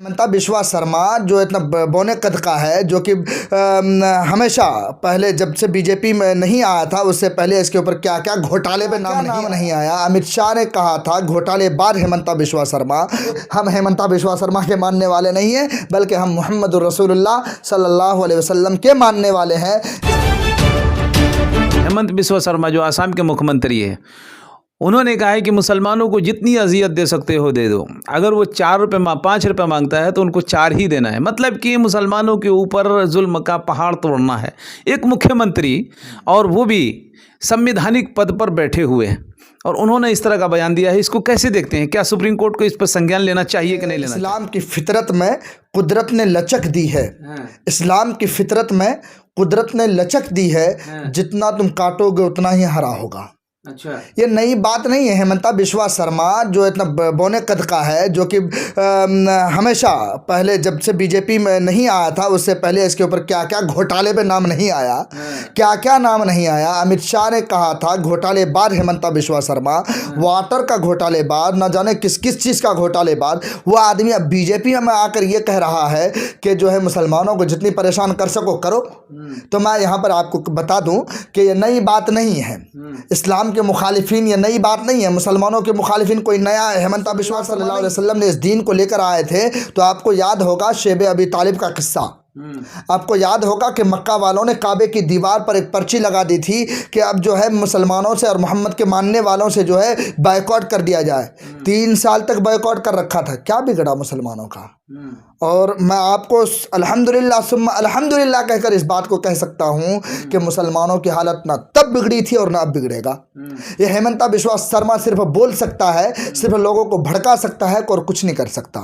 हेमंता बिश्वा शर्मा जो इतना बौने कद का है, जो कि हमेशा पहले जब से बीजेपी में नहीं आया था उससे पहले इसके ऊपर क्या क्या घोटाले पे नाम नहीं आया। अमित शाह ने कहा था घोटालेबाज हेमंता बिश्वा शर्मा। हम हेमंता बिश्वा शर्मा के मानने वाले नहीं हैं, बल्कि हम मोहम्मद रसूलुल्लाह सल्लल्लाहु अलैहि वसल्लम के मानने वाले हैं। हेमंत बिश्वा शर्मा जो आसाम के मुख्यमंत्री है, उन्होंने कहा है कि मुसलमानों को जितनी अजियत दे सकते हो दे दो। अगर वो 4 रुपये 5 रुपये मांगता है तो उनको 4 ही देना है। मतलब कि मुसलमानों के ऊपर जुल्म का पहाड़ तोड़ना है। एक मुख्यमंत्री, और वो भी संवैधानिक पद पर बैठे हुए हैं, और उन्होंने इस तरह का बयान दिया है। इसको कैसे देखते हैं? क्या सुप्रीम कोर्ट को इस पर संज्ञान लेना चाहिए कि नहीं लेना? इस्लाम की फितरत में कुदरत ने लचक दी है। इस्लाम की फितरत में कुदरत ने लचक दी है। जितना तुम काटोगे उतना ही हरा होगा। अच्छा, ये नई बात नहीं है। हेमंता बिश्वा शर्मा जो इतना बौने कद का है, जो कि हमेशा पहले जब से बीजेपी में नहीं आया था उससे पहले इसके ऊपर क्या क्या घोटाले पे नाम नहीं आया, क्या क्या नाम नहीं आया। अमित शाह ने कहा था घोटालेबाज हेमंता बिश्वा शर्मा, वाटर का घोटालेबाज, न जाने किस किस चीज़ का घोटालेबाज। वो आदमी अब बीजेपी में आकर ये कह रहा है कि जो है मुसलमानों को जितनी परेशान कर सको करो। तो मैं यहाँ पर आपको बता दूँ कि ये नई बात नहीं है। इस्लाम के मुखालिफिन, ये नई बात नहीं है। मुसलमानों के मुखालिफिन कोई नया हेमंता बिश्वा सल्लल्लाहु अलैहि वसल्लम ने इस दीन को लेकर आए थे। तो आपको याद होगा शेब अबी तालिब का किस्सा। आपको याद होगा कि मक्का वालों ने काबे की दीवार पर एक पर्ची लगा दी थी कि अब जो है मुसलमानों से और मोहम्मद के मानने वालों से जो है बायकॉट कर दिया जाए। 3 साल तक बायकॉट कर रखा था। क्या बिगड़ा मुसलमानों का? और मैं आपको अल्हम्दुलिल्लाह सुम्मा अल्हम्दुलिल्लाह कहकर इस बात को कह सकता हूँ कि मुसलमानों की हालत ना तब बिगड़ी थी और ना अब बिगड़ेगा। ये हेमंता बिश्वा शर्मा सिर्फ बोल सकता है, सिर्फ लोगों को भड़का सकता है और कुछ नहीं कर सकता।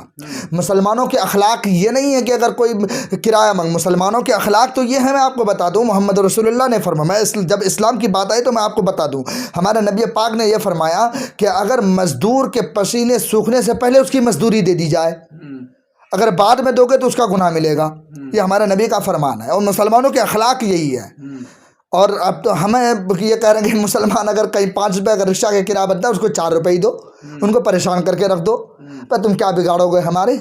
मुसलमानों के अखलाक ये नहीं है कि अगर कोई किराया मांग, मुसलमानों के अखलाक तो ये है, मैं आपको बता दूँ, मोहम्मद रसूलुल्लाह ने फरमाया। जब इस्लाम की बात आई तो मैं आपको बता दूँ, हमारे नबी पाक ने यह फरमाया कि अगर मजदूर के पसीने सूखने से पहले उसकी मजदूरी दे दी जाए, अगर बाद में दोगे तो उसका गुनाह मिलेगा। ये हमारे नबी का फरमान है और मुसलमानों के अखलाक यही है। और अब तो हमें ये कह रहे हैं कि मुसलमान अगर कहीं 5 रुपये अगर रिक्शा का किराया बनता है उसको 4 रुपये ही दो, उनको परेशान करके रख दो। पर तुम क्या बिगाड़ोगे हमारे?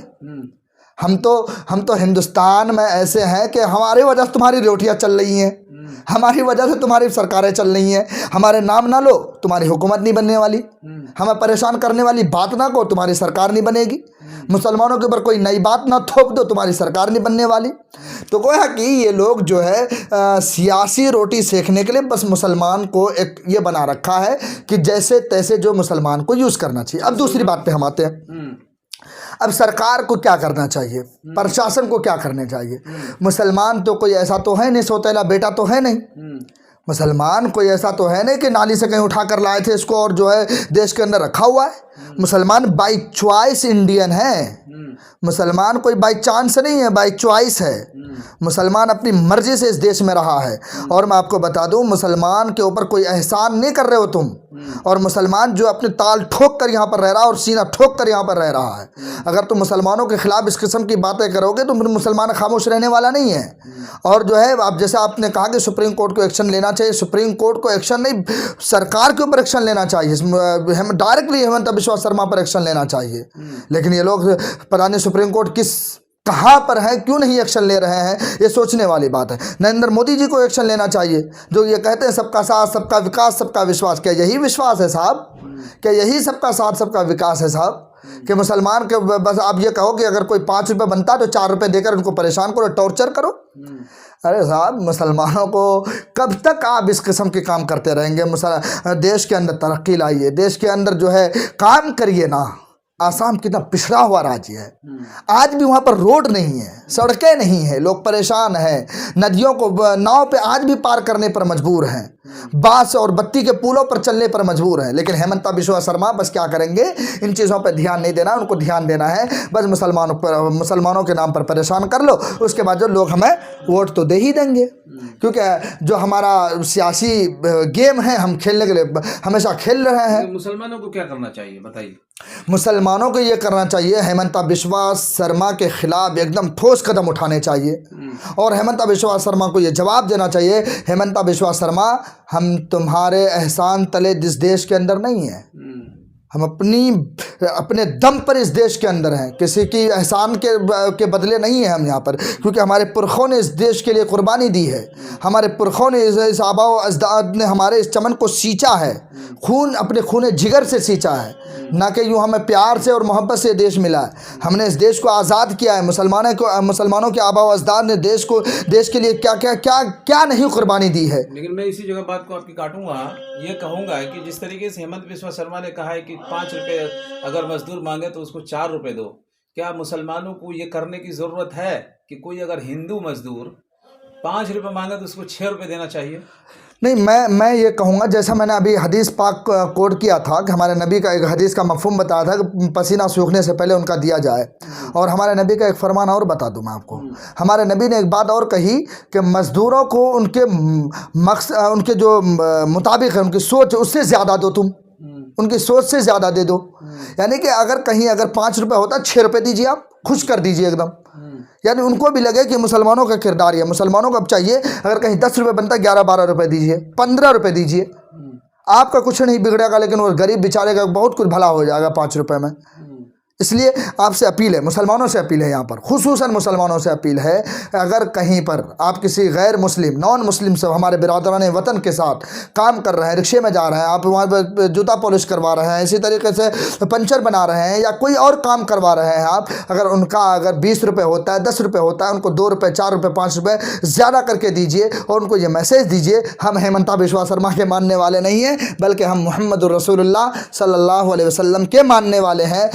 हम तो हिंदुस्तान में ऐसे हैं कि हमारी वजह से तुम्हारी रोटियां चल रही हैं, हमारी वजह से तुम्हारी सरकारें चल रही हैं। हमारे नाम ना लो, तुम्हारी हुकूमत नहीं बनने वाली। हमें परेशान करने वाली बात ना करो, तुम्हारी सरकार नहीं बनेगी। मुसलमानों के ऊपर कोई नई बात ना थोप दो, तुम्हारी सरकार नहीं बनने वाली। तो गोया कि ये लोग जो है सियासी रोटी सेकने के लिए बस मुसलमान को एक ये बना रखा है कि जैसे तैसे जो मुसलमान को यूज़ करना चाहिए। अब दूसरी बात पे हम आते हैं। अब सरकार को क्या करना चाहिए, प्रशासन को क्या करना चाहिए? मुसलमान तो कोई ऐसा तो है नहीं, सौतेला बेटा तो है नहीं। मुसलमान कोई ऐसा तो है नहीं कि नाली से कहीं उठा कर लाए थे इसको और जो है देश के अंदर रखा हुआ है। मुसलमान बाई चॉइस इंडियन है। मुसलमान कोई बाई चांस नहीं है, बाई चॉइस है। मुसलमान अपनी मर्जी से इस देश में रहा है। और मैं आपको बता दूं, मुसलमान के ऊपर कोई एहसान नहीं कर रहे हो तुम। और मुसलमान जो अपनी ताल ठोक कर यहाँ पर रह रहा है और सीना ठोक कर यहाँ पर रह रहा है। अगर तुम मुसलमानों के खिलाफ इस किस्म की बातें करोगे तो मुसलमान खामोश रहने वाला नहीं है। और जो है आप जैसे आपने कहा कि सुप्रीम कोर्ट को एक्शन लेना चाहिए, सुप्रीम कोर्ट को एक्शन नहीं, सरकार के ऊपर एक्शन लेना चाहिए। हम डायरेक्टली हेमंता बिश्वा शर्मा पर एक्शन लेना चाहिए। लेकिन ये लोग पता नहीं सुप्रीम कोर्ट कहाँ पर है, क्यों नहीं एक्शन ले रहे हैं, ये सोचने वाली बात है। नरेंद्र मोदी जी को एक्शन लेना चाहिए, जो ये कहते हैं सबका साथ सबका विकास सबका विश्वास। क्या यही विश्वास है साहब? क्या यही सबका साथ सबका विकास है साहब? कि मुसलमान के बस आप ये कहो कि अगर कोई 5 रुपये बनता तो 4 रुपये देकर उनको परेशान करो, टॉर्चर करो? अरे साहब, मुसलमानों को कब तक आप इस किस्म के काम करते रहेंगे? देश के अंदर तरक्की लाइए, देश के अंदर जो है काम करिए ना। आसाम कितना पिछड़ा हुआ राज्य है, आज भी वहाँ पर रोड नहीं है, सड़कें नहीं है, लोग परेशान हैं। नदियों को नाव पे आज भी पार करने पर मजबूर हैं, बांस और बत्ती के पुलों पर चलने पर मजबूर हैं। लेकिन हेमंता बिश्वा शर्मा बस क्या करेंगे, इन चीज़ों पर ध्यान नहीं देना। उनको ध्यान देना है बस मुसलमानों के नाम पर परेशान कर लो, उसके बाद जो लोग हमें वोट तो दे ही देंगे। क्योंकि जो हमारा सियासी गेम है हम खेलने के लिए हमेशा खेल रहे हैं। मुसलमानों को क्या करना चाहिए बताइए? मुसलमानों को ये करना चाहिए, हेमंता बिश्वा शर्मा के खिलाफ एकदम ठोस कदम उठाने चाहिए और हेमंता बिश्वा शर्मा को ये जवाब देना चाहिए, हेमंता बिश्वा शर्मा, हम तुम्हारे एहसान तले इस देश के अंदर नहीं है, हम अपने दम पर इस देश के अंदर हैं, किसी की एहसान के बदले नहीं है हम यहाँ पर, क्योंकि हमारे पुरखों ने इस देश के लिए कुर्बानी दी है। हमारे पुरखों ने इस आबा व अजदाद ने हमारे इस चमन को सींचा है, अपने खून जिगर से सींचा है, ना कि यूँ हमें प्यार से और मोहब्बत से देश मिला है। हमने इस देश को आज़ाद किया है। मुसलमानों के आबा व अजदाद ने देश के लिए क्या नहीं कुर्बानी दी है। लेकिन मैं इसी जगह बात को आपकी काटूंगा, ये कहूँगा कि जिस तरीके से हेमंत बिस्वा शर्मा ने कहा है कि 5 रुपये अगर मजदूर मांगे तो उसको 4 रुपये दो, क्या मुसलमानों को ये करने की ज़रूरत है कि कोई अगर हिंदू मजदूर 5 रुपये मांगे तो उसको 6 रुपये देना चाहिए? नहीं, मैं ये कहूँगा, जैसा मैंने अभी हदीस पाक कोट किया था कि हमारे नबी का एक हदीस का मफ़हूम बताया था कि पसीना सूखने से पहले उनका दिया जाए। और हमारे नबी का एक फरमान और बता दूँ मैं आपको। हमारे नबी ने एक बात और कही कि मज़दूरों को उनके जो मुताबिक है, उनकी सोच, उससे ज़्यादा दो, तुम उनकी सोच से ज़्यादा दे दो। यानी कि अगर 5 रुपये होता, 6 रुपये दीजिए, आप खुश कर दीजिए एकदम। यानी उनको भी लगे कि मुसलमानों का किरदार है। मुसलमानों को अब चाहिए, अगर कहीं 10 रुपये बनता, 11-12 रुपये दीजिए, 15 रुपये दीजिए, आपका कुछ नहीं बिगड़ेगा, लेकिन वो गरीब बेचारे का बहुत कुछ भला हो जाएगा 5 रुपये में। इसलिए आपसे अपील है, मुसलमानों से अपील है, यहाँ पर खुसूसन मुसलमानों से अपील है, अगर कहीं पर आप किसी गैर मुस्लिम, नॉन मुस्लिम से हमारे बिरादरान वतन के साथ काम कर रहे हैं, रिक्शे में जा रहे हैं, आप वहाँ पर जूता पॉलिश करवा रहे हैं, इसी तरीके से पंचर बना रहे हैं, या कोई और काम करवा रहे हैं आप, अगर 20 रुपये होता है, 10 रुपये होता है, उनको 2 रुपये, 4 रुपये, 5 रुपये ज़्यादा करके दीजिए और उनको ये मैसेज दीजिए, हम हेमंता बिस्वा शर्मा के मानने वाले नहीं हैं, बल्कि हम मोहम्मद रसूलुल्लाह सल्लल्लाहु अलैहि वसल्लम के मानने वाले हैं।